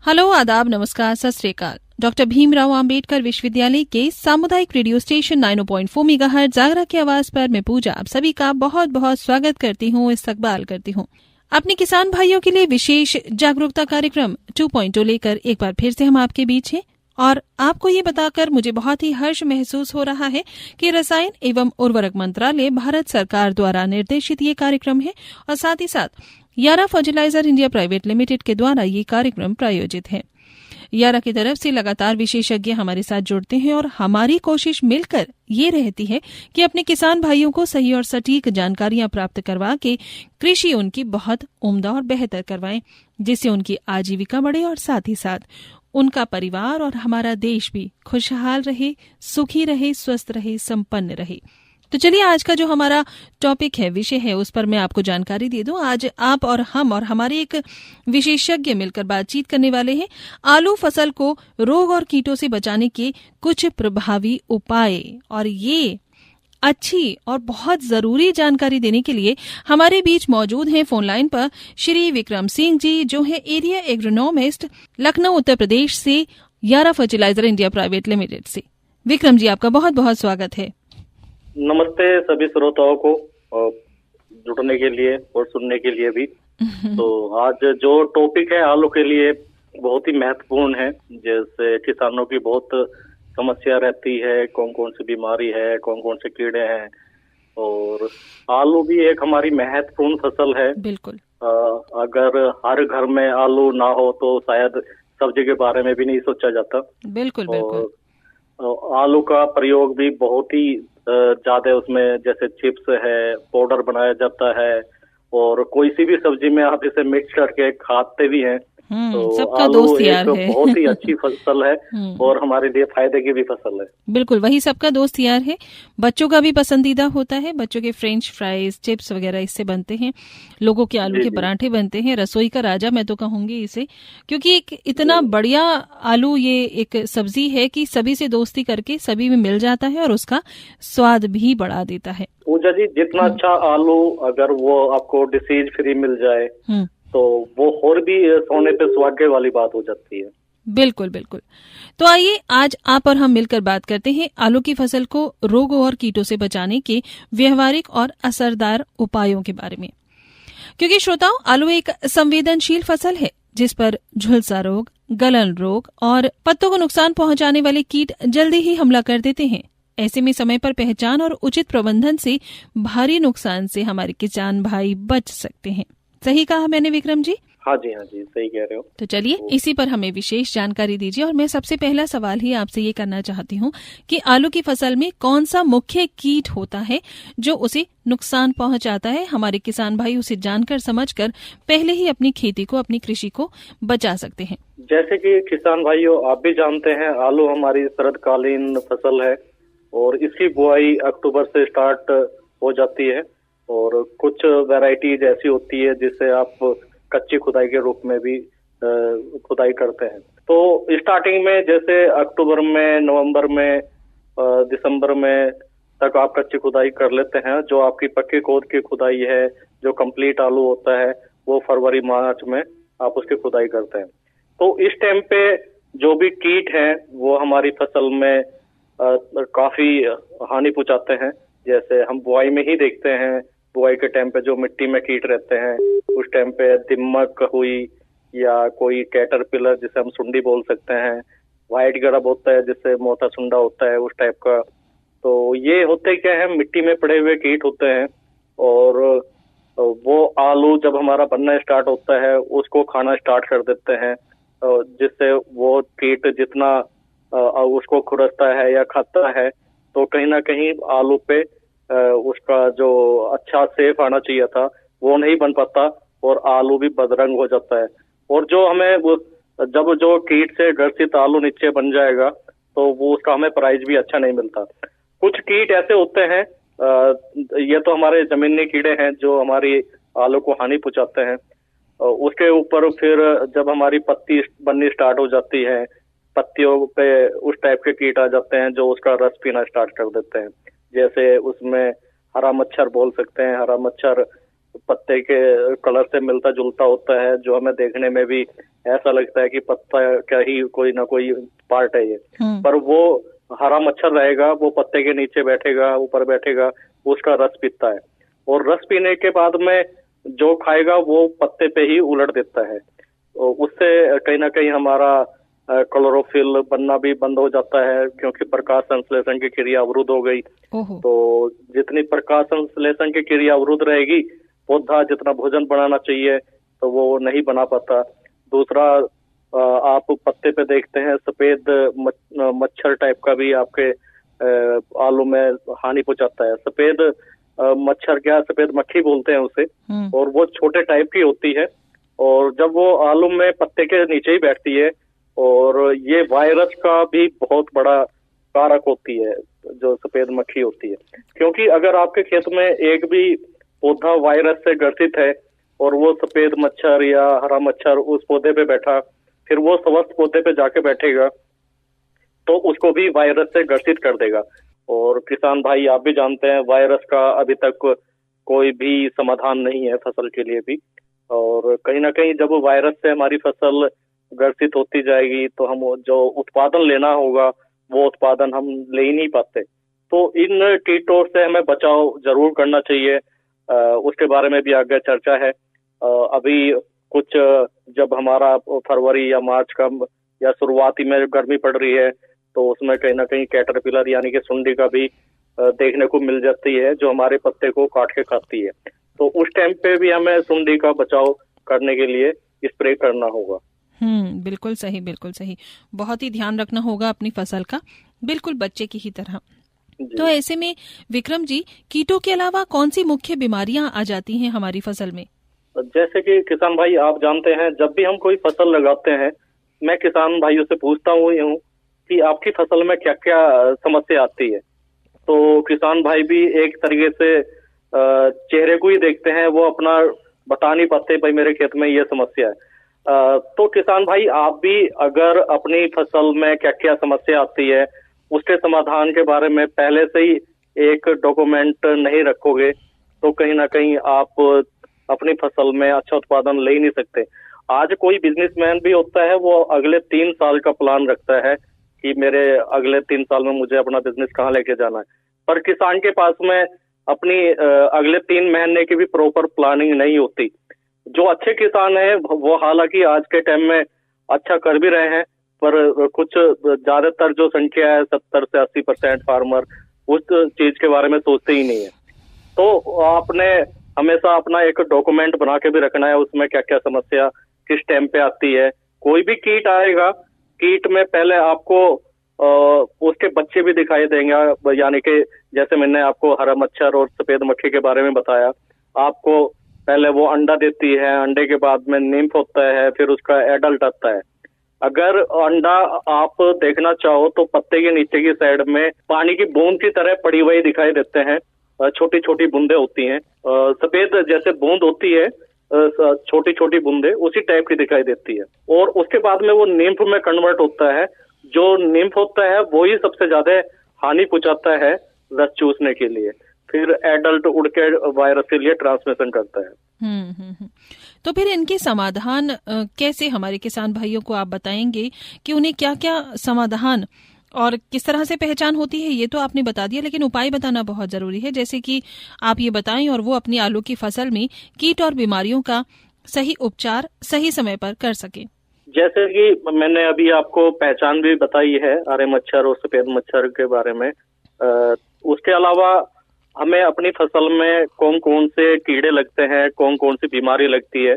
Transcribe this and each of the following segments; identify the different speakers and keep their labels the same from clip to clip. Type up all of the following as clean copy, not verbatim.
Speaker 1: Hello, आदाब, नमस्कार, सत श्री अकाल। डॉक्टर भीमराव अंबेडकर विश्वविद्यालय के सामुदायिक रेडियो स्टेशन 90.4 मेगाहर्ट्ज जागरा की आवाज पर मैं पूजा आप सभी का बहुत बहुत स्वागत करती हूँ, इस्तकबाल करती हूँ। अपने किसान भाइयों के लिए विशेष जागरूकता कार्यक्रम 2.0 लेकर एक बार फिर से हम आपके बीच हैं और आपको ये बताकर मुझे बहुत ही हर्ष महसूस हो रहा है कि रसायन एवं उर्वरक मंत्रालय भारत सरकार द्वारा निर्देशित ये कार्यक्रम है और साथ ही साथ यारा फर्टिलाइजर इंडिया प्राइवेट लिमिटेड के द्वारा ये कार्यक्रम प्रायोजित है। यारा की तरफ से लगातार विशेषज्ञ हमारे साथ जुड़ते हैं और हमारी कोशिश मिलकर ये रहती है कि अपने किसान भाइयों को सही और सटीक जानकारियां प्राप्त करवा के कृषि उनकी बहुत उम्दा और बेहतर करवाएं, जिससे उनकी आजीविका बढ़े और साथ ही साथ उनका परिवार और हमारा देश भी खुशहाल रहे, सुखी रहे, स्वस्थ रहे, संपन्न रहे। तो चलिए आज का जो हमारा टॉपिक है, विषय है, उस पर मैं आपको जानकारी दे दूं। आज आप और हम और हमारे एक विशेषज्ञ मिलकर बातचीत करने वाले हैं आलू फसल को रोग और कीटों से बचाने के कुछ प्रभावी उपाय। और ये अच्छी और बहुत जरूरी जानकारी देने के लिए हमारे बीच मौजूद हैं फोन लाइन पर श्री विक्रम सिंह जी, जो है एरिया एग्रोनॉमिस्ट, लखनऊ उत्तर प्रदेश से, यारा फर्टिलाइजर इंडिया प्राइवेट लिमिटेड से। विक्रम जी, आपका बहुत बहुत स्वागत है।
Speaker 2: नमस्ते सभी श्रोताओं को जुड़ने के लिए और सुनने के लिए भी। तो आज जो टॉपिक है आलू के लिए बहुत ही महत्वपूर्ण है। जैसे किसानों की बहुत समस्या रहती है, कौन कौन सी बीमारी है, कौन कौन से कीड़े हैं, और आलू भी एक हमारी महत्वपूर्ण फसल है।
Speaker 1: बिल्कुल।
Speaker 2: अगर हर घर में आलू ना हो तो शायद सब्जी के बारे में भी नहीं सोचा जाता।
Speaker 1: बिल्कुल बिल्कुल।
Speaker 2: आलू का प्रयोग भी बहुत ही ज्यादा उसमें, जैसे चिप्स है, पाउडर बनाया जाता है, और कोई सी भी सब्जी में आप इसे मिक्स करके खाते भी हैं। तो
Speaker 1: सबका दोस्त यार है।
Speaker 2: बहुत ही अच्छी फसल है और हमारे लिए फायदे की भी फसल है।
Speaker 1: बिल्कुल, वही सबका दोस्त यार है। बच्चों का भी पसंदीदा होता है। बच्चों के फ्रेंच फ्राइज, चिप्स वगैरह इससे बनते हैं। लोगों के आलू के पराठे बनते हैं। रसोई का राजा मैं तो कहूंगी इसे, क्योंकि एक इतना बढ़िया आलू ये एक सब्जी है कि सभी से दोस्ती करके सभी में मिल जाता है और उसका स्वाद भी बढ़ा देता है।
Speaker 2: पूजा जी, जितना अच्छा आलू अगर वो आपको डिसीज फ्री मिल जाए तो वो और भी सोने पे सुहागे वाली बात हो जाती है।
Speaker 1: बिल्कुल बिल्कुल। तो आइए आज आप और हम मिलकर बात करते हैं आलू की फसल को रोगों और कीटों से बचाने के व्यवहारिक और असरदार उपायों के बारे में। क्योंकि श्रोताओं, आलू एक संवेदनशील फसल है जिस पर झुलसा रोग, गलन रोग और पत्तों को नुकसान पहुंचाने वाले कीट जल्दी ही हमला कर देते हैं। ऐसे में समय पर पहचान और उचित प्रबंधन से भारी नुकसान से हमारे किसान भाई बच सकते हैं। सही कहा मैंने विक्रम जी?
Speaker 2: हाँ जी, सही कह रहे हो।
Speaker 1: तो चलिए इसी पर हमें विशेष जानकारी दीजिए। और मैं सबसे पहला सवाल ही आपसे ये करना चाहती हूँ कि आलू की फसल में कौन सा मुख्य कीट होता है जो उसे नुकसान पहुंचाता है। हमारे किसान भाई उसे जानकर समझकर पहले ही अपनी खेती को, अपनी कृषि को बचा सकते हैं।
Speaker 2: जैसे कि किसान भाइयों, आप भी जानते हैं आलू हमारी शरदकालीन फसल है और इसकी बुआई अक्टूबर से स्टार्ट हो जाती है। और कुछ वैरायटीज ऐसी होती है जिससे आप कच्ची खुदाई के रूप में भी खुदाई करते हैं। तो स्टार्टिंग में जैसे अक्टूबर में, नवंबर में, दिसंबर में तक आप कच्ची खुदाई कर लेते हैं। जो आपकी पक्की खोद की खुदाई है, जो कंप्लीट आलू होता है, वो फरवरी मार्च में आप उसकी खुदाई करते हैं। तो इस टाइम पे जो भी कीट हैं वो हमारी फसल में काफी हानि पहुंचाते हैं। जैसे हम बुआई में ही देखते हैं, बुआई के टाइम पे जो मिट्टी में कीट रहते हैं, उस टाइम पे दीमक हुई या कोई कैटरपिलर जिसे हम सुंडी बोल सकते हैं, व्हाइट गरब होता है जिससे मोटा सुंडा होता है, उस टाइप का। तो ये होते क्या है, मिट्टी में पड़े हुए कीट होते हैं और वो आलू जब हमारा बनना स्टार्ट होता है उसको खाना स्टार्ट कर देते हैं, जिससे वो कीट जितना उसको खुरसता है या खाता है तो कहीं ना कहीं आलू पे उसका जो अच्छा सेफ आना चाहिए था वो नहीं बन पाता और आलू भी बदरंग हो जाता है। और जो हमें जब जो कीट से ग्रसित आलू नीचे बन जाएगा तो वो उसका हमें प्राइस भी अच्छा नहीं मिलता। कुछ कीट ऐसे होते हैं, ये तो हमारे जमीनी कीड़े हैं जो हमारी आलू को हानि पहुंचाते हैं। उसके ऊपर फिर जब हमारी पत्ती बननी स्टार्ट हो जाती है, पत्तियों पे उस टाइप के कीट आ जाते हैं जो उसका रस पीना स्टार्ट कर देते हैं। जैसे उसमें हरा मच्छर बोल सकते हैं। हरा मच्छर पत्ते के कलर से मिलता जुलता होता है, जो हमें देखने में भी ऐसा लगता है कि पत्ता का ही कोई ना कोई पार्ट है ये। पर वो हरा मच्छर रहेगा, वो पत्ते के नीचे बैठेगा, ऊपर बैठेगा, उसका रस पीता है, और रस पीने के बाद में जो खाएगा वो पत्ते पे ही उलट देता है। उससे कहीं ना कहीं हमारा क्लोरोफिल बनना भी बंद हो जाता है, क्योंकि प्रकाश संश्लेषण की क्रिया अवरुद्ध हो गई। तो जितनी प्रकाश संश्लेषण की क्रिया अवरुद्ध रहेगी, पौधा जितना भोजन बनाना चाहिए तो वो नहीं बना पाता। दूसरा, आप पत्ते पे देखते हैं सफेद मच्छर टाइप का भी आपके आलू में हानि पहुंचाता है। सफेद मच्छर, क्या सफेद मक्खी बोलते हैं उसे, और वो छोटे टाइप की होती है, और जब वो आलू में पत्ते के नीचे ही बैठती है, और ये वायरस का भी बहुत बड़ा कारक होती है जो सफेद मक्खी होती है। क्योंकि अगर आपके खेत में एक भी पौधा वायरस से ग्रसित है और वो सफेद मच्छर या हरा मच्छर उस पौधे पे बैठा, फिर वो स्वस्थ पौधे पे जाके बैठेगा तो उसको भी वायरस से ग्रसित कर देगा। और किसान भाई, आप भी जानते हैं, वायरस का अभी तक कोई भी समाधान नहीं है फसल के लिए भी। और कहीं ना कहीं जब वायरस से हमारी फसल ग्रसित होती जाएगी तो हम जो उत्पादन लेना होगा वो उत्पादन हम ले ही नहीं पाते। तो इन कीटों से हमें बचाव जरूर करना चाहिए। उसके बारे में भी आगे चर्चा है। अभी कुछ जब हमारा फरवरी या मार्च का या शुरुआती में गर्मी पड़ रही है तो उसमें कहीं ना कहीं कैटरपिलर यानी कि सुंडी का भी देखने को मिल जाती है, जो हमारे पत्ते को काट के खाती है। तो उस टाइम पे भी हमें सुंडी का बचाव करने के लिए स्प्रे करना होगा।
Speaker 1: बिल्कुल सही, बिल्कुल सही। बहुत ही ध्यान रखना होगा अपनी फसल का, बिल्कुल बच्चे की ही तरह। तो ऐसे में विक्रम जी, कीटों के अलावा कौन सी मुख्य बीमारियां आ जाती हैं हमारी फसल में?
Speaker 2: जैसे कि किसान भाई, आप जानते हैं, जब भी हम कोई फसल लगाते हैं, मैं किसान भाइयों से पूछता हूँ कि आपकी फसल में क्या क्या समस्या आती है। तो किसान भाई भी एक तरीके से चेहरे को ही देखते हैं, वो अपना बता नहीं पाते भाई मेरे खेत में ये समस्या है। तो किसान भाई, आप भी अगर अपनी फसल में क्या क्या समस्या आती है उसके समाधान के बारे में पहले से ही एक डॉक्यूमेंट नहीं रखोगे तो कहीं ना कहीं आप अपनी फसल में अच्छा उत्पादन ले ही नहीं सकते। आज कोई बिजनेसमैन भी होता है, वो अगले 3 साल का प्लान रखता है कि मेरे अगले 3 साल में मुझे अपना बिजनेस कहाँ लेके जाना है, पर किसान के पास में अपनी अगले 3 महीने की भी प्रॉपर प्लानिंग नहीं होती। जो अच्छे किसान है वो हालांकि आज के टाइम में अच्छा कर भी रहे हैं, पर कुछ ज्यादातर जो संख्या है 70 से 80% फार्मर उस चीज के बारे में सोचते ही नहीं है। तो आपने हमेशा अपना एक डॉक्यूमेंट बना के भी रखना है, उसमें क्या क्या समस्या किस टाइम पे आती है। कोई भी कीट आएगा, कीट में पहले आपको उसके बच्चे भी दिखाई देंगे, यानी कि जैसे मैंने आपको हरा मच्छर और सफेद मक्खी के बारे में बताया, आपको पहले वो अंडा देती है, अंडे के बाद में निम्फ होता है, फिर उसका एडल्ट आता है। अगर अंडा आप देखना चाहो तो पत्ते के नीचे की साइड में पानी की बूंद की तरह पड़ी हुई दिखाई देते हैं, छोटी छोटी बूंदे होती हैं, सफेद जैसे बूंद होती है, छोटी छोटी बूंदे उसी टाइप की दिखाई देती है। और उसके बाद में वो निम्फ में कन्वर्ट होता है। जो निम्फ होता है वो ही सबसे ज्यादा हानि पहुंचाता है रस चूसने के लिए, फिर एडल्ट उड़ के वायरस के लिए ट्रांसमिशन करता है।
Speaker 1: तो फिर इनके समाधान कैसे हमारे किसान भाइयों को आप बताएंगे कि उन्हें क्या क्या समाधान और किस तरह से पहचान होती है? ये तो आपने बता दिया, लेकिन उपाय बताना बहुत जरूरी है, जैसे कि आप ये बताएं और वो अपनी आलू की फसल में कीट और बीमारियों का सही उपचार सही समय पर कर सके।
Speaker 2: जैसे कि मैंने अभी आपको पहचान भी बताई है हरे मच्छर और सफेद मच्छर के बारे में। उसके अलावा हमें अपनी फसल में कौन कौन से कीड़े लगते हैं, कौन कौन सी बीमारी लगती है,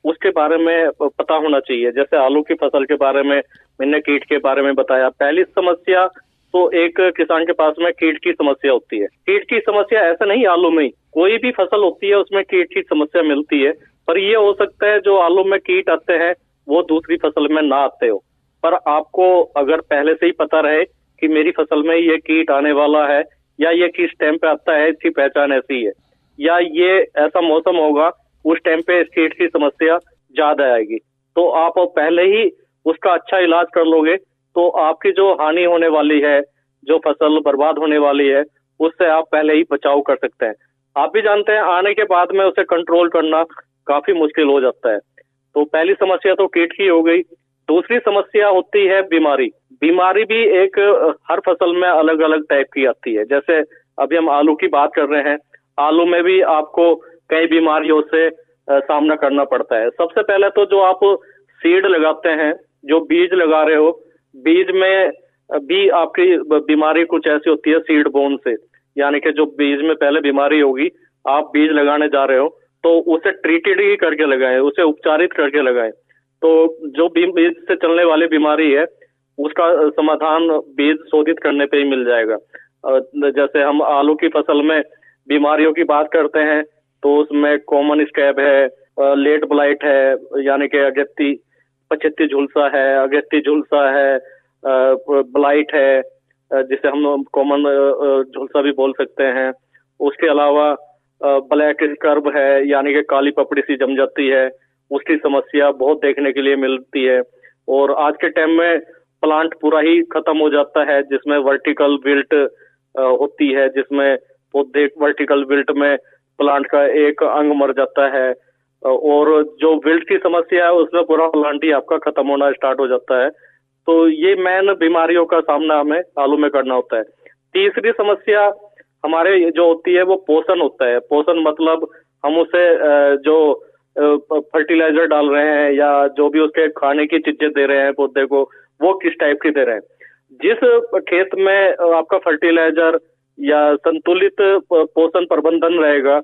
Speaker 2: उसके बारे में पता होना चाहिए। जैसे आलू की फसल के बारे में मैंने कीट के बारे में बताया। पहली समस्या तो एक किसान के पास में कीट की समस्या होती है। कीट की समस्या ऐसा नहीं आलू में ही, कोई भी फसल होती है उसमें कीट की समस्या मिलती है, पर ये हो सकता है जो आलू में कीट आते हैं वो दूसरी फसल में ना आते हो। पर आपको अगर पहले से ही पता रहे कि मेरी फसल में ये कीट आने वाला है, या ये किस टाइम पे आता है, इसकी पहचान ऐसी है, या ये ऐसा मौसम होगा उस टाइम पे इस कीट की समस्या ज्यादा आएगी, तो आप पहले ही उसका अच्छा इलाज कर लोगे तो आपकी जो हानि होने वाली है, जो फसल बर्बाद होने वाली है, उससे आप पहले ही बचाव कर सकते हैं। आप भी जानते हैं आने के बाद में उसे कंट्रोल करना काफी मुश्किल हो जाता है। तो पहली समस्या तो कीट की हो गई। दूसरी समस्या होती है बीमारी। बीमारी भी एक हर फसल में अलग अलग टाइप की आती है। जैसे अभी हम आलू की बात कर रहे हैं, आलू में भी आपको कई बीमारियों से सामना करना पड़ता है। सबसे पहले तो जो आप सीड लगाते हैं, जो बीज लगा रहे हो, बीज में भी आपकी बीमारी कुछ ऐसी होती है सीड बोन से, यानी कि जो बीज में पहले बीमारी होगी, आप बीज लगाने जा रहे हो तो उसे ट्रीटेड ही करके लगाएं, उसे उपचारित करके लगाएं। तो जो बीज से चलने वाली बीमारी है उसका समाधान बीज शोधित करने पे ही मिल जाएगा। जैसे हम आलू की फसल में बीमारियों की बात करते हैं तो उसमें कॉमन स्कैब है, लेट ब्लाइट है, यानी कि अगेती पछेती झुलसा है, अगेती झुलसा है, ब्लाइट है, जिसे हम कॉमन झुलसा भी बोल सकते हैं। उसके अलावा ब्लैक स्कर्ब है, यानी कि काली पपड़ी सी जम जाती है, उसकी समस्या बहुत देखने के लिए मिलती है। और आज के टाइम में प्लांट पूरा ही खत्म हो जाता है, जिसमें वर्टिकल विल्ट होती है, जिसमें पौधे वर्टिकल विल्ट में प्लांट का एक अंग मर जाता है और जो विल्ट की समस्या है उसमें पूरा प्लांट ही आपका खत्म होना स्टार्ट हो जाता है। तो ये मेन बीमारियों का सामना हमें आलू में करना होता है। तीसरी समस्या हमारे जो होती है वो पोषण होता है। पोषण मतलब हम उसे जो फर्टिलाइजर डाल रहे हैं या जो भी उसके खाने की चीजें दे रहे हैं पौधे को, वो किस टाइप की दे रहे हैं। जिस खेत में आपका फर्टिलाइजर या संतुलित पोषण प्रबंधन रहेगा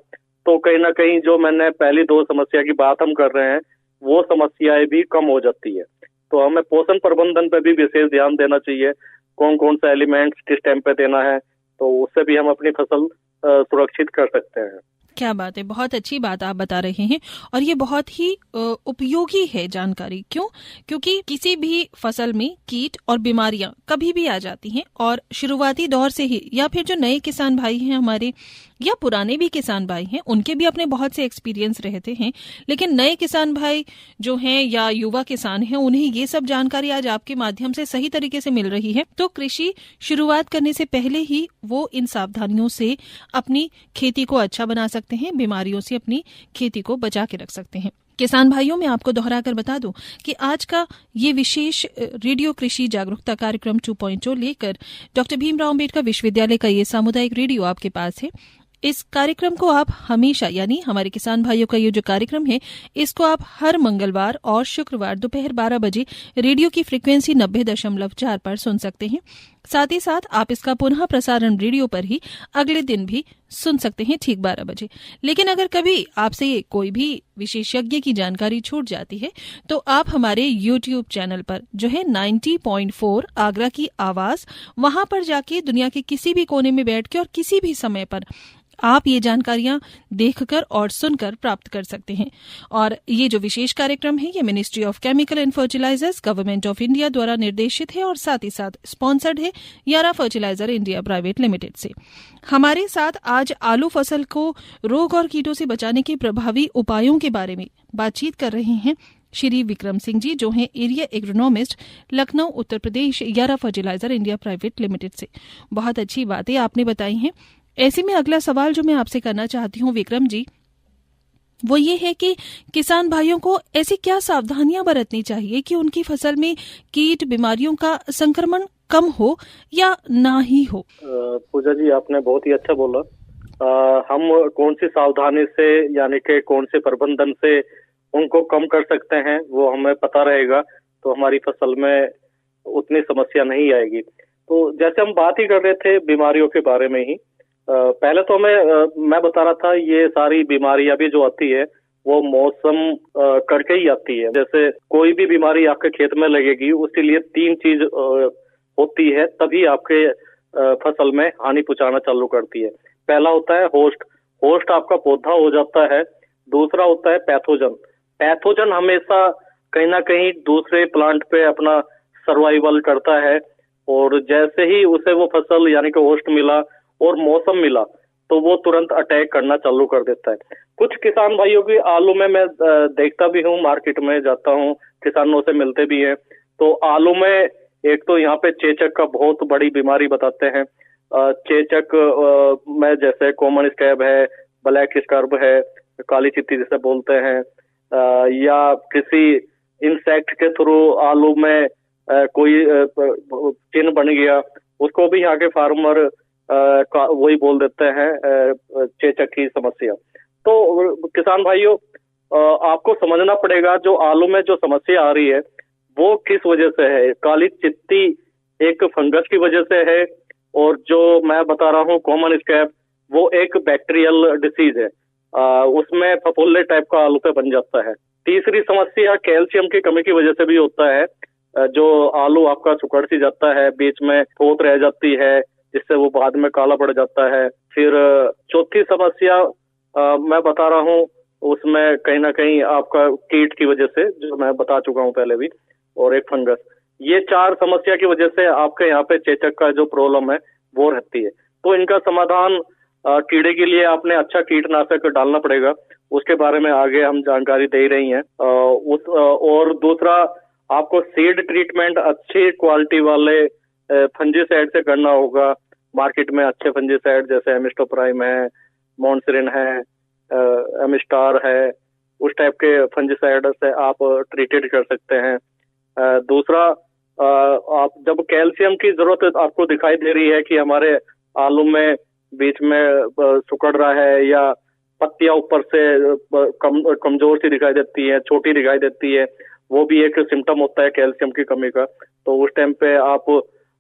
Speaker 2: तो कहीं ना कहीं जो मैंने पहली दो समस्या की बात हम कर रहे हैं वो समस्याएं भी कम हो जाती है। तो हमें पोषण प्रबंधन पे भी विशेष ध्यान देना चाहिए, कौन कौन सा एलिमेंट्स किस टाइम पे देना है, तो उससे भी हम अपनी फसल सुरक्षित कर सकते हैं।
Speaker 1: क्या बात है, बहुत अच्छी बात आप बता रहे हैं और ये बहुत ही उपयोगी है जानकारी। क्यों? क्योंकि किसी भी फसल में कीट और बीमारियां कभी भी आ जाती हैं और शुरुआती दौर से ही, या फिर जो नए किसान भाई हैं हमारे या पुराने भी किसान भाई हैं, उनके भी अपने बहुत से एक्सपीरियंस रहते हैं, लेकिन नए किसान भाई जो हैं या युवा किसान हैं उन्हें ये सब जानकारी आज आपके माध्यम से सही तरीके से मिल रही है। तो कृषि शुरुआत करने से पहले ही वो इन सावधानियों से अपनी खेती को अच्छा बना सकते हैं, बीमारियों से अपनी खेती को बचा के रख सकते हैं। किसान भाइयों, मैं आपको दोहरा कर बता दूं कि आज का ये विशेष रेडियो कृषि जागरूकता कार्यक्रम 2.0 लेकर डॉक्टर भीमराव अंबेडकर विश्वविद्यालय का ये सामुदायिक रेडियो आपके पास है। इस कार्यक्रम को आप हमेशा, यानी हमारे किसान भाइयों का ये जो कार्यक्रम है, इसको आप हर मंगलवार और शुक्रवार दोपहर 12 बजे रेडियो की फ्रीक्वेंसी 90.4 पर सुन सकते हैं। साथ ही साथ आप इसका पुनः प्रसारण रेडियो पर ही अगले दिन भी सुन सकते हैं ठीक 12 बजे। लेकिन अगर कभी आपसे कोई भी विशेषज्ञ की जानकारी छूट जाती है तो आप हमारे YouTube चैनल पर जो है 90.4 आगरा की आवाज, वहां पर जाके दुनिया के किसी भी कोने में बैठ के और किसी भी समय पर आप ये जानकारियां देखकर और सुनकर प्राप्त कर सकते हैं। और ये जो विशेष कार्यक्रम है ये ministry of chemical and fertilizers, government of India द्वारा निर्देशित है और साथ ही साथ स्पॉन्सर्ड है यारा फर्टिलाइजर इंडिया प्राइवेट लिमिटेड से। हमारे साथ आज आलू फसल को रोग और कीटों से बचाने के प्रभावी उपायों के बारे में बातचीत कर रहे हैं श्री विक्रम सिंह जी, जो हैं एरिया एग्रोनॉमिस्ट, लखनऊ उत्तर प्रदेश, यारा फर्टिलाइजर इंडिया प्राइवेट लिमिटेड से। बहुत अच्छी बातें आपने बताई हैं। ऐसे में अगला सवाल जो मैं आपसे करना चाहती हूँ विक्रम जी, वो ये है कि किसान भाइयों को ऐसी क्या सावधानियां बरतनी चाहिए कि उनकी फसल में कीट बीमारियों का संक्रमण कम हो या ना ही हो।
Speaker 2: पूजा जी, आपने बहुत ही अच्छा बोला। हम कौन सी सावधानी से, यानी कि कौन से प्रबंधन से उनको कम कर सकते हैं वो हमें पता रहेगा तो हमारी फसल में उतनी समस्या नहीं आएगी। तो जैसे हम बात ही कर रहे थे बीमारियों के बारे में ही, पहले तो मैं बता रहा था ये सारी बीमारियां भी जो आती है वो मौसम करके ही आती है। जैसे कोई भी बीमारी आपके खेत में लगेगी उसके लिए 3 चीज होती है, तभी आपके फसल में हानि पहुंचाना चालू करती है। पहला होता है होस्ट आपका पौधा हो जाता है। दूसरा होता है पैथोजन हमेशा कहीं ना कहीं दूसरे प्लांट पे अपना सर्वाइवल करता है और जैसे ही उसे वो फसल यानी कि होस्ट मिला और मौसम मिला तो वो तुरंत अटैक करना चालू कर देता है। कुछ किसान भाइयों की आलू में मैं देखता भी हूँ, मार्केट में जाता हूँ, किसानों से मिलते भी हैं, तो आलू में एक तो यहाँ पे चेचक का बहुत बड़ी बीमारी बताते हैं। चेचक में जैसे कॉमन स्कैब है, ब्लैक स्कर्ब है, काली चित्ती जिसे बोलते हैं, या किसी इंसेक्ट के थ्रू आलू में कोई चिन्ह बन गया, उसको भी यहाँ के फार्मर वही बोल देते हैं चेचक की समस्या। तो किसान भाइयों, आपको समझना पड़ेगा जो आलू में जो समस्या आ रही है वो किस वजह से है। काली चित्ती एक फंगस की वजह से है, और जो मैं बता रहा हूँ कॉमन स्कैब, वो एक बैक्टीरियल डिसीज है, उसमें फफूंदी टाइप का आलू पे बन जाता है। तीसरी समस्या कैल्शियम की कमी की वजह से भी होता है, जो आलू आपका सुकड़ सी जाता है, बीच में ठोक रह जाती है, जिससे वो बाद में काला पड़ जाता है। फिर चौथी समस्या मैं बता रहा हूँ, उसमें कहीं ना कहीं आपका कीट की वजह से, जो मैं बता चुका हूँ पहले भी, और एक फंगस। ये 4 समस्या की वजह से आपके यहाँ पे चेचक का जो प्रॉब्लम है वो रहती है। तो इनका समाधान कीड़े के लिए आपने अच्छा कीटनाशक डालना पड़ेगा, उसके बारे में आगे हम जानकारी दे रही हैं। और दूसरा, आपको सीड ट्रीटमेंट अच्छी क्वालिटी वाले फंजीसाइड से करना होगा। मार्केट में अच्छे फंजीसाइड जैसे एमिस्टोप्राइम है, मॉन्सिरिन है, एमिस्टार है, उस टाइप के फंजीसाइड से आप ट्रीटेड कर सकते हैं। दूसरा, आप जब कैल्शियम की जरूरत आपको दिखाई दे रही है कि हमारे आलू में बीच में सुकड़ रहा है, या पत्तियां ऊपर से कमजोर सी दिखाई देती है, छोटी दिखाई देती है, वो भी एक सिम्टम होता है कैल्शियम की कमी का। तो उस टाइम पे आप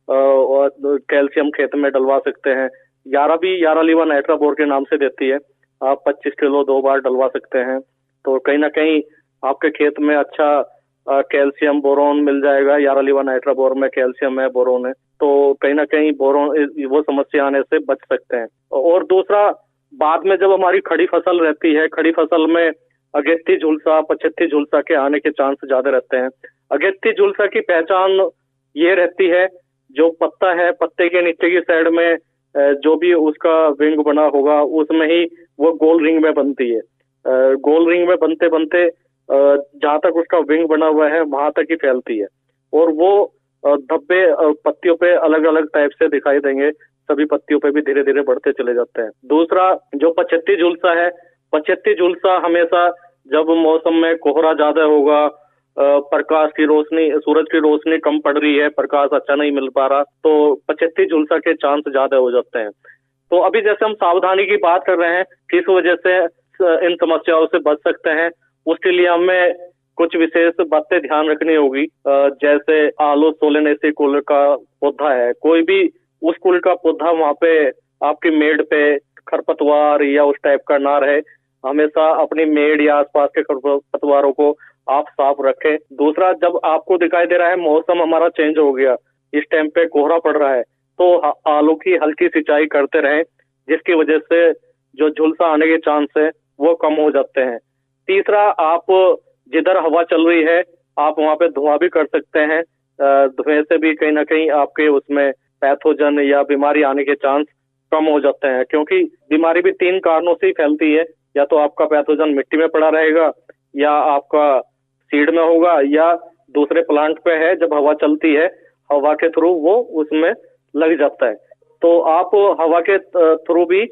Speaker 2: कैल्शियम खेत में डलवा सकते हैं। यारा लीवा नाइट्राबोर के नाम से देती है, आप 25 किलो 2 बार डलवा सकते हैं। तो कहीं ना कहीं आपके खेत में अच्छा कैल्शियम बोरोन मिल जाएगा। यारा लीवा नाइट्राबोर में कैल्शियम है, बोरोन है, तो कहीं ना कहीं बोरोन वो समस्या आने से बच सकते हैं। और दूसरा, बाद में जब हमारी खड़ी फसल रहती है, खड़ी फसल में अगेती झुलसा, पछेती झुलसा के आने के चांस ज्यादा रहते हैं। अगेती झुलसा की पहचान ये रहती है, जो पत्ता है, पत्ते के नीचे की साइड में जो भी उसका विंग बना होगा, उसमें ही वो गोल रिंग में बनती है। गोल रिंग में बनते बनते जहां तक उसका विंग बना हुआ है वहां तक ही फैलती है, और वो धब्बे पत्तियों पे अलग अलग टाइप से दिखाई देंगे, सभी पत्तियों पे भी धीरे धीरे बढ़ते चले जाते हैं। दूसरा, जो पछेती झुलसा है, पछेती झुलसा हमेशा जब मौसम में कोहरा ज्यादा होगा, प्रकाश की रोशनी, सूरज की रोशनी कम पड़ रही है, प्रकाश अच्छा नहीं मिल पा रहा, तो पछेती झुलसा के चांस ज्यादा हो जाते हैं। तो अभी जैसे हम सावधानी की बात कर रहे हैं, किस वजह से इन समस्याओं से बच सकते हैं, उसके लिए हमें कुछ विशेष बातें ध्यान रखनी होगी। जैसे आलू सोलेनेसी कुल का पौधा है, कोई भी उस कुल का पौधा वहां पे आपकी मेड़ पे खरपतवार या उस टाइप का ना रहे। हमेशा अपनी मेड़ या आसपास के खरपतवारों को आप साफ रखें। दूसरा, जब आपको दिखाई दे रहा है मौसम हमारा चेंज हो गया, इस टाइम पे कोहरा पड़ रहा है, तो आलू की हल्की सिंचाई करते रहें, जिसकी वजह से जो झुलसा आने के चांस है वो कम हो जाते हैं। तीसरा, आप जिधर हवा चल रही है आप वहां पे धुआं भी कर सकते हैं। धुएं से भी कहीं ना कहीं आपके उसमें पैथोजन या बीमारी आने के चांस कम हो जाते हैं, क्योंकि बीमारी भी 3 कारणों से ही फैलती है। या तो आपका पैथोजन मिट्टी में पड़ा रहेगा, या आपका सीड में होगा, या दूसरे प्लांट पे है, जब हवा चलती है हवा के थ्रू वो उसमें लग जाता है। तो आप हवा के थ्रू भी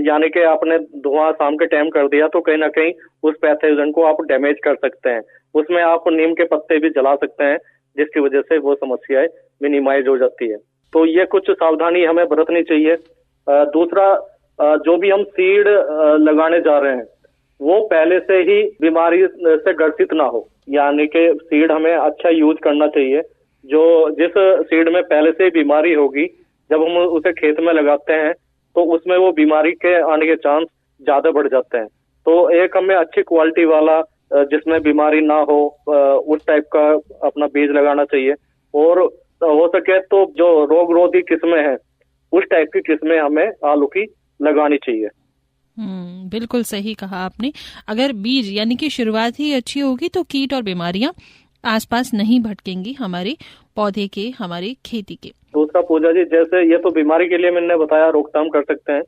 Speaker 2: यानी कि आपने धुआं शाम के टाइम कर दिया, तो कहीं ना कहीं उस पैथोजन को आप डैमेज कर सकते हैं। उसमें आप नीम के पत्ते भी जला सकते हैं, जिसकी वजह से वो समस्याएं मिनिमाइज हो जाती है। तो ये कुछ सावधानी हमें बरतनी चाहिए। दूसरा, जो भी हम सीड लगाने जा रहे हैं वो पहले से ही बीमारी से ग्रसित ना हो, यानी कि सीड हमें अच्छा यूज करना चाहिए। जिस सीड में पहले से ही बीमारी होगी, जब हम उसे खेत में लगाते हैं तो उसमें वो बीमारी के आने के चांस ज्यादा बढ़ जाते हैं। तो एक हमें अच्छी क्वालिटी वाला जिसमें बीमारी ना हो उस टाइप का अपना बीज लगाना चाहिए। और हो सके तो जो रोगरोधी किस्में हैं उस टाइप की किस्में हमें आलू की लगानी चाहिए।
Speaker 1: बिल्कुल सही कहा आपने। अगर बीज यानी कि शुरुआत ही अच्छी होगी तो कीट और बीमारियां आसपास नहीं भटकेंगी हमारे पौधे के, हमारी खेती के।
Speaker 2: दूसरा पूजा जी, जैसे ये तो बीमारी के लिए मैंने बताया रोकथाम कर सकते हैं,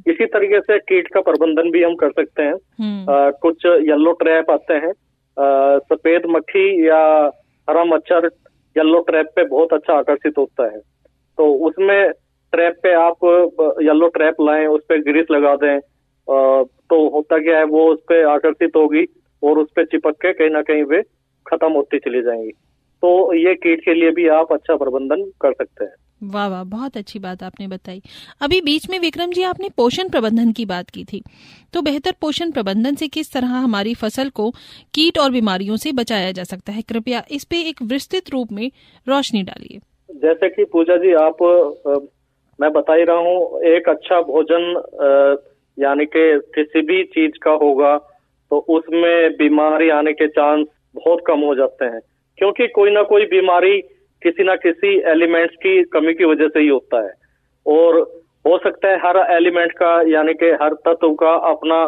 Speaker 2: इसी तरीके से कीट का प्रबंधन भी हम कर सकते हैं। कुछ येलो ट्रैप आते हैं, सफेद मक्खी या हरा मच्छर येलो ट्रैप पे बहुत अच्छा आकर्षित होता है। तो उसमें ट्रैप पे आप येलो ट्रैप लाएं, उस पे ग्रीस लगा दें, तो होता क्या है, वो उस पर आकर्षित होगी और उस पर चिपक के कहीं ना कहीं वे खत्म होती चली जाएंगी। तो ये कीट के लिए भी आप अच्छा प्रबंधन कर सकते हैं।
Speaker 1: वाह वाह, बहुत अच्छी बात आपने बताई। अभी बीच में विक्रम जी आपने पोषण प्रबंधन की बात की थी, तो बेहतर पोषण प्रबंधन से किस तरह हमारी फसल को कीट और बीमारियों से बचाया जा सकता है, कृपया इस पे एक विस्तृत रूप में रोशनी डालिए।
Speaker 2: जैसे कि पूजा जी मैं बता ही रहा हूँ, एक अच्छा भोजन यानी कि किसी भी चीज का होगा तो उसमें बीमारी आने के चांस बहुत कम हो जाते हैं, क्योंकि कोई ना कोई बीमारी किसी ना किसी एलिमेंट्स की कमी की वजह से ही होता है। और हो सकता है हर एलिमेंट का यानी कि हर तत्व का अपना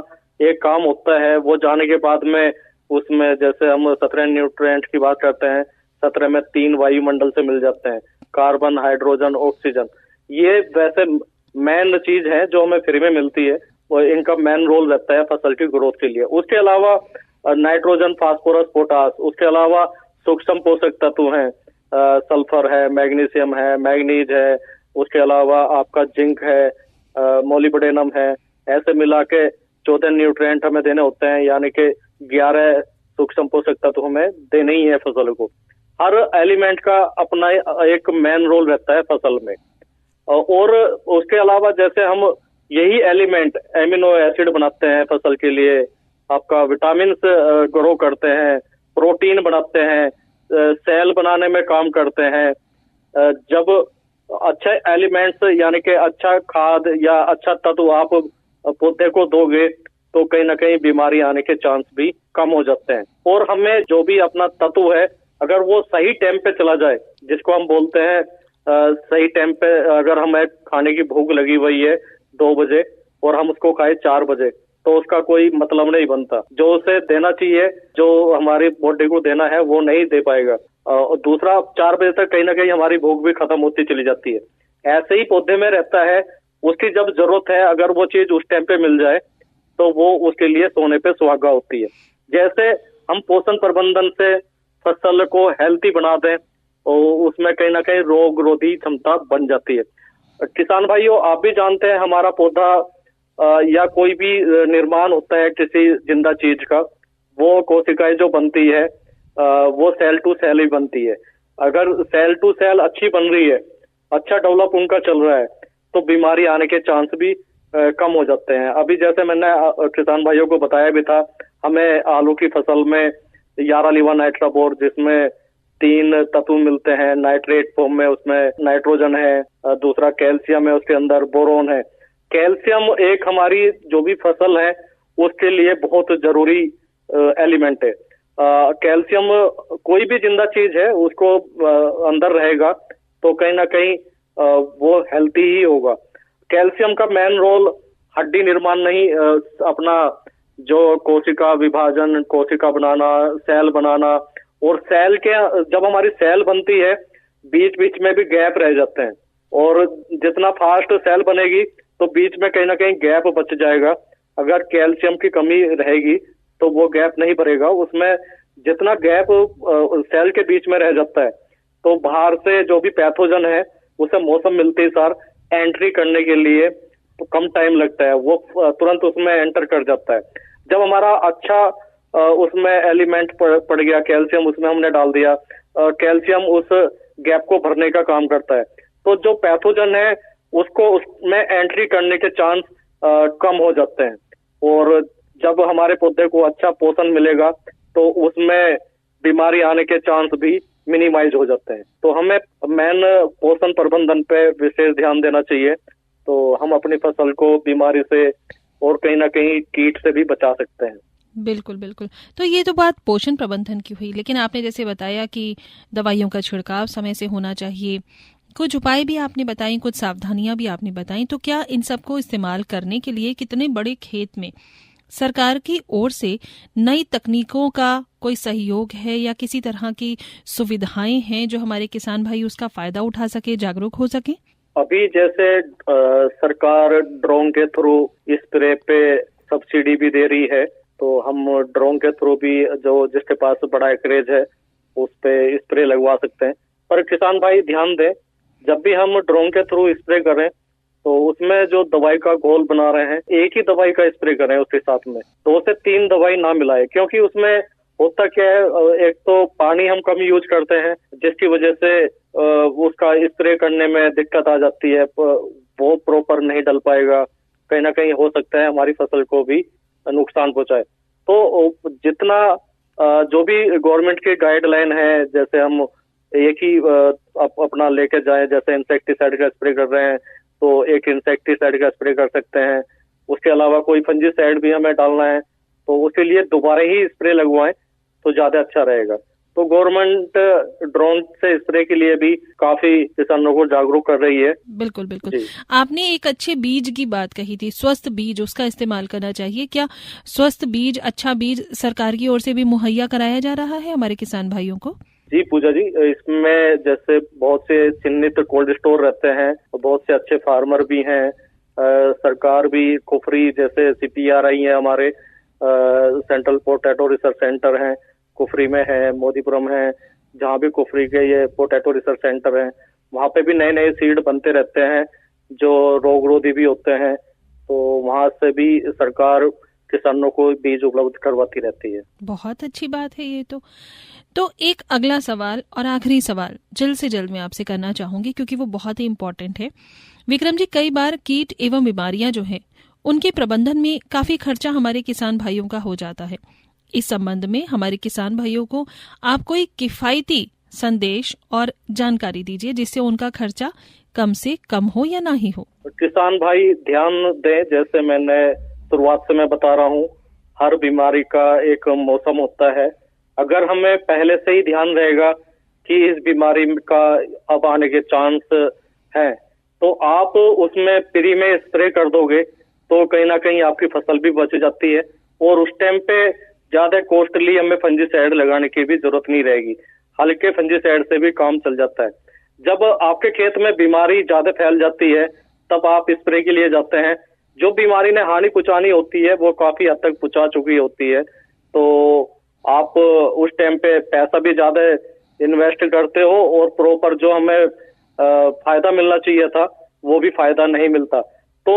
Speaker 2: एक काम होता है, वो जाने के बाद में उसमें जैसे हम 17 न्यूट्रिएंट की बात करते हैं, 17 में 3 वायुमंडल से मिल जाते हैं, कार्बन, हाइड्रोजन, ऑक्सीजन। ये वैसे मेन चीज है जो हमें फ्री में मिलती है, और इनका मेन रोल रहता है फसल की ग्रोथ के लिए। उसके अलावा नाइट्रोजन, फास्फोरस, पोटास, उसके अलावा सूक्ष्म पोषक तत्व हैं, सल्फर है, मैग्नीशियम है, मैग्नीज है, उसके अलावा आपका जिंक है, मोलिब्डेनम है। ऐसे मिला के 14 न्यूट्रिएंट हमें देने होते हैं, यानी कि 11 सूक्ष्म पोषक तत्व हमें देने ही है फसल को। हर एलिमेंट का अपना एक मेन रोल रहता है फसल में। और उसके अलावा जैसे हम यही एलिमेंट एमिनो एसिड बनाते हैं फसल के लिए, आपका विटामिन ग्रो करते हैं, प्रोटीन बनाते हैं, सेल बनाने में काम करते हैं। जब अच्छे एलिमेंट्स यानी कि अच्छा खाद या अच्छा तत्व आप पौधे को दोगे तो कहीं ना कहीं बीमारी आने के चांस भी कम हो जाते हैं। और हमें जो भी अपना तत्व है, अगर वो सही टाइम पे चला जाए, जिसको हम बोलते हैं सही टाइम पे, अगर हमें खाने की भूख लगी हुई है 2 बजे और हम उसको खाए 4 बजे, तो उसका कोई मतलब नहीं बनता। जो उसे देना चाहिए, जो हमारी बॉडी को देना है, वो नहीं दे पाएगा। और दूसरा, 4 बजे तक कहीं ना कहीं हमारी भूख भी खत्म होती चली जाती है। ऐसे ही पौधे में रहता है, उसकी जब जरूरत है अगर वो चीज उस टाइम पे मिल जाए तो वो उसके लिए सोने पे सुहागा होती है। जैसे हम पोषण प्रबंधन से फसल को हेल्थी बना दें और उसमें कहीं ना कहीं रोग रोधी क्षमता बन जाती है। किसान भाइयों, आप भी जानते हैं हमारा पौधा या कोई भी निर्माण होता है किसी जिंदा चीज का, वो कोशिकाएं जो बनती है वो सेल टू सेल ही बनती है। अगर सेल टू सेल अच्छी बन रही है, अच्छा डेवलप उनका चल रहा है, तो बीमारी आने के चांस भी कम हो जाते हैं। अभी जैसे मैंने किसान भाइयों को बताया भी था, हमें आलू की फसल में 11 लीवा नाइट्राबोर, जिसमें 3 तत्व मिलते हैं नाइट्रेट फॉर्म में, उसमें नाइट्रोजन है, दूसरा कैल्शियम है, उसके अंदर बोरोन है। कैल्शियम एक हमारी जो भी फसल है उसके लिए बहुत जरूरी एलिमेंट है। कैल्शियम कोई भी जिंदा चीज है उसको अंदर रहेगा तो कहीं ना कहीं वो हेल्थी ही होगा। कैल्शियम का मेन रोल हड्डी निर्माण नहीं, अपना जो कोशिका विभाजन, कोशिका बनाना, सेल बनाना, और सेल के जब हमारी सेल बनती है बीच बीच में भी गैप रह जाते हैं, और जितना फास्ट सेल बनेगी तो बीच में कहीं ना कहीं गैप बच जाएगा। अगर कैल्शियम की कमी रहेगी तो वो गैप नहीं भरेगा, उसमें जितना गैप सेल के बीच में रह जाता है तो बाहर से जो भी पैथोजन है उसे मौसम मिलते ही सार एंट्री करने के लिए तो कम टाइम लगता है, वो तुरंत उसमें एंटर कर जाता है। जब हमारा अच्छा उसमें एलिमेंट पड़ गया, कैल्शियम उसमें हमने डाल दिया, कैल्शियम उस गैप को भरने का काम करता है, तो जो पैथोजन है उसको उसमें एंट्री करने के चांस कम हो जाते हैं। और जब हमारे पौधे को अच्छा पोषण मिलेगा तो उसमें बीमारी आने के चांस भी मिनिमाइज हो जाते हैं। तो हमें मेन पोषण प्रबंधन पे विशेष ध्यान देना चाहिए, तो हम अपनी फसल को बीमारी से और कहीं ना कहीं कीट से भी बचा सकते हैं।
Speaker 1: बिल्कुल बिल्कुल। तो ये तो बात पोषण प्रबंधन की हुई, लेकिन आपने जैसे बताया कि दवाइयों का छिड़काव समय से होना चाहिए, कुछ उपाय भी आपने बताई, कुछ सावधानियां भी आपने बताई। तो क्या इन सब को इस्तेमाल करने के लिए कितने बड़े खेत में सरकार की ओर से नई तकनीकों का कोई सहयोग है या किसी तरह की सुविधाएं हैं जो हमारे किसान भाई उसका फायदा उठा सके, जागरूक हो सके?
Speaker 2: अभी जैसे सरकार ड्रोन के थ्रू स्प्रे पे सब्सिडी भी दे रही है, तो हम ड्रोन के थ्रू भी जो जिसके पास बड़ा एकरेज है उस पे स्प्रे लगवा सकते हैं। पर किसान भाई ध्यान दें, जब भी हम ड्रोन के थ्रू स्प्रे करें तो उसमें जो दवाई का घोल बना रहे हैं, एक ही दवाई का स्प्रे करें उसके साथ में, 2 से 3 दवाई ना मिलाएं, क्योंकि उसमें होता क्या है, एक तो पानी हम कम यूज करते हैं जिसकी वजह से उसका स्प्रे करने में दिक्कत आ जाती है, वो प्रॉपर नहीं डल पाएगा, कहीं ना कहीं हो सकता है हमारी फसल को भी नुकसान पहुंचाए। तो जितना जो भी गवर्नमेंट की गाइडलाइन है, जैसे हम एक ही अपना लेके जाए, जैसे इंसेक्टिसाइड का स्प्रे कर रहे हैं तो एक इंसेक्टिसाइड का स्प्रे कर सकते हैं, उसके अलावा कोई फंजीसाइड भी हमें डालना है तो उसके लिए दोबारा ही स्प्रे लगवाएं तो ज्यादा अच्छा रहेगा। तो गवर्नमेंट ड्रोन से स्प्रे के लिए भी काफी किसानों को जागरूक कर रही है।
Speaker 1: बिल्कुल बिल्कुल। आपने एक अच्छे बीज की बात कही थी, स्वस्थ बीज, उसका इस्तेमाल करना चाहिए। क्या स्वस्थ बीज, अच्छा बीज सरकार की ओर से भी मुहैया कराया जा रहा है हमारे किसान भाइयों को?
Speaker 2: जी पूजा जी, इसमें जैसे बहुत से चिन्हित कोल्ड स्टोर रहते हैं, बहुत से अच्छे फार्मर भी हैं, सरकार भी कुफरी जैसे CPRI है हमारे, सेंट्रल पोटैटो रिसर्च सेंटर है कुफरी में है, मोदीपुरम है, जहाँ भी कुफरी के ये पोटैटो रिसर्च सेंटर है, वहाँ पे भी नए नए सीड बनते रहते हैं जो रोगरोधी भी होते हैं, तो वहाँ से भी सरकार किसानों को बीज उपलब्ध करवाती रहती है।
Speaker 1: बहुत अच्छी बात है ये तो एक अगला सवाल और आखिरी सवाल जल्द से जल्द मैं आपसे करना चाहूंगी क्योंकि वो बहुत ही इम्पोर्टेंट है। विक्रम जी, कई बार कीट एवं बीमारियां जो हैं उनके प्रबंधन में काफी खर्चा हमारे किसान भाइयों का हो जाता है। इस संबंध में हमारे किसान भाइयों को आप कोई किफायती संदेश और जानकारी दीजिए जिससे उनका खर्चा कम से कम हो या ना ही हो।
Speaker 2: किसान भाई ध्यान दें, जैसे मैंने शुरुआत से मैं बता रहा हूँ, हर बीमारी का एक मौसम होता है। अगर हमें पहले से ही ध्यान रहेगा कि इस बीमारी का अब आने के चांस हैं, तो आप उसमें फ्री में स्प्रे कर दोगे तो कहीं ना कहीं आपकी फसल भी बच जाती है और उस टाइम पे ज्यादा कॉस्टली हमें फंजीसाइड लगाने की भी जरूरत नहीं रहेगी, हल्के फंजीसाइड से भी काम चल जाता है। जब आपके खेत में बीमारी ज्यादा फैल जाती है तब आप स्प्रे के लिए जाते हैं, जो बीमारी ने हानि पहुंचानी होती है वो काफी हद तक पहुंचा चुकी होती है, तो आप उस टाइम पे पैसा भी ज्यादा इन्वेस्ट करते हो और प्रॉपर जो हमें फायदा मिलना चाहिए था वो भी फायदा नहीं मिलता। तो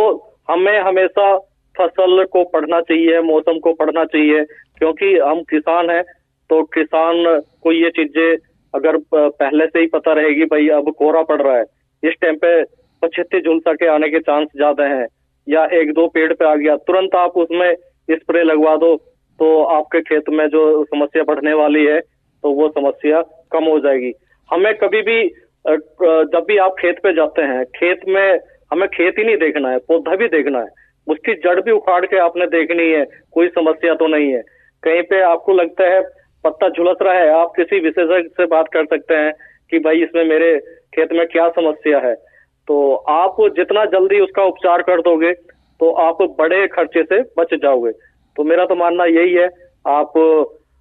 Speaker 2: हमें हमेशा फसल को पढ़ना चाहिए, मौसम को पढ़ना चाहिए, क्योंकि हम किसान हैं तो किसान को ये चीजें अगर पहले से ही पता रहेगी, भाई अब कोहरा पड़ रहा है, इस टाइम पे 25 झुलसा के आने के चांस ज्यादा हैं, या 1-2 पेड़ पे आ गया, तुरंत आप उसमें स्प्रे लगवा दो तो आपके खेत में जो समस्या बढ़ने वाली है तो वो समस्या कम हो जाएगी। हमें कभी भी जब भी आप खेत पे जाते हैं, खेत में हमें खेत ही नहीं देखना है, पौधा भी देखना है, उसकी जड़ भी उखाड़ के आपने देखनी है, कोई समस्या तो नहीं है। कहीं पे आपको लगता है पत्ता झुलस रहा है, आप किसी विशेषज्ञ से बात कर सकते हैं कि भाई इसमें मेरे खेत में क्या समस्या है, तो आप जितना जल्दी उसका उपचार कर दोगे तो आप बड़े खर्चे से बच जाओगे। तो मेरा तो मानना यही है, आप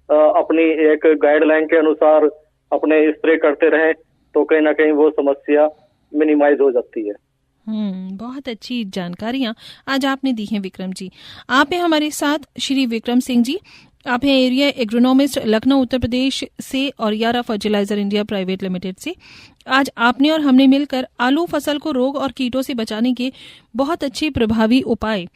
Speaker 2: अपनी एक गाइडलाइन के अनुसार अपने स्प्रे करते रहें तो कहीं ना कहीं वो समस्या मिनिमाइज हो जाती है।
Speaker 1: बहुत अच्छी जानकारियां आज आपने दी हैं विक्रम जी। आप हैं हमारे साथ श्री विक्रम सिंह जी, आप हैं एरिया एग्रोनॉमिस्ट लखनऊ उत्तर प्रदेश से और यारा फर्टिलाइजर इंडिया प्राइवेट लिमिटेड से। आज आपने और हमने मिलकर आलू फसल को रोग और कीटों से बचाने के बहुत अच्छे प्रभावी उपाय,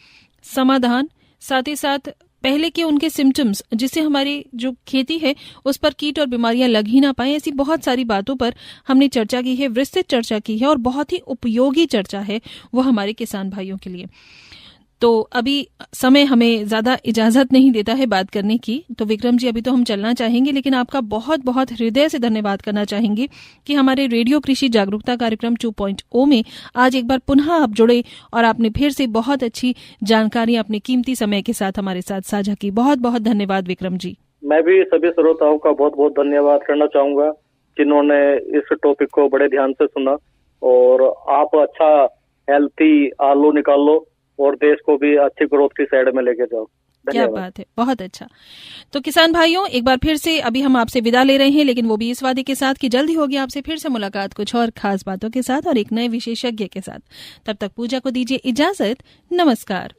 Speaker 1: समाधान, साथ ही साथ पहले के उनके सिम्टम्स जिससे हमारी जो खेती है उस पर कीट और बीमारियां लग ही ना पाए, ऐसी बहुत सारी बातों पर हमने चर्चा की है, विस्तृत चर्चा की है और बहुत ही उपयोगी चर्चा है वो हमारे किसान भाइयों के लिए। तो अभी समय हमें ज्यादा इजाजत नहीं देता है बात करने की, तो विक्रम जी अभी तो हम चलना चाहेंगे, लेकिन आपका बहुत बहुत हृदय से धन्यवाद करना चाहेंगे कि हमारे रेडियो कृषि जागरूकता कार्यक्रम 2.0 में आज एक बार पुनः आप जुड़े और आपने फिर से बहुत अच्छी जानकारी अपने कीमती समय के साथ हमारे साथ साझा की। बहुत बहुत धन्यवाद विक्रम जी।
Speaker 2: मैं भी सभी श्रोताओं का बहुत बहुत धन्यवाद करना चाहूंगा जिन्होंने इस टॉपिक को बड़े ध्यान से सुना, और आप अच्छा हेल्थी आलू निकालो और देश को भी अच्छी ग्रोथ की साइड में लेके जाओ।
Speaker 1: क्या बात है, बहुत अच्छा। तो किसान भाइयों, एक बार फिर से अभी हम आपसे विदा ले रहे हैं, लेकिन वो भी इस वादे के साथ कि जल्द ही होगी आपसे फिर से मुलाकात कुछ और खास बातों के साथ और एक नए विशेषज्ञ के साथ। तब तक पूजा को दीजिए इजाजत। नमस्कार।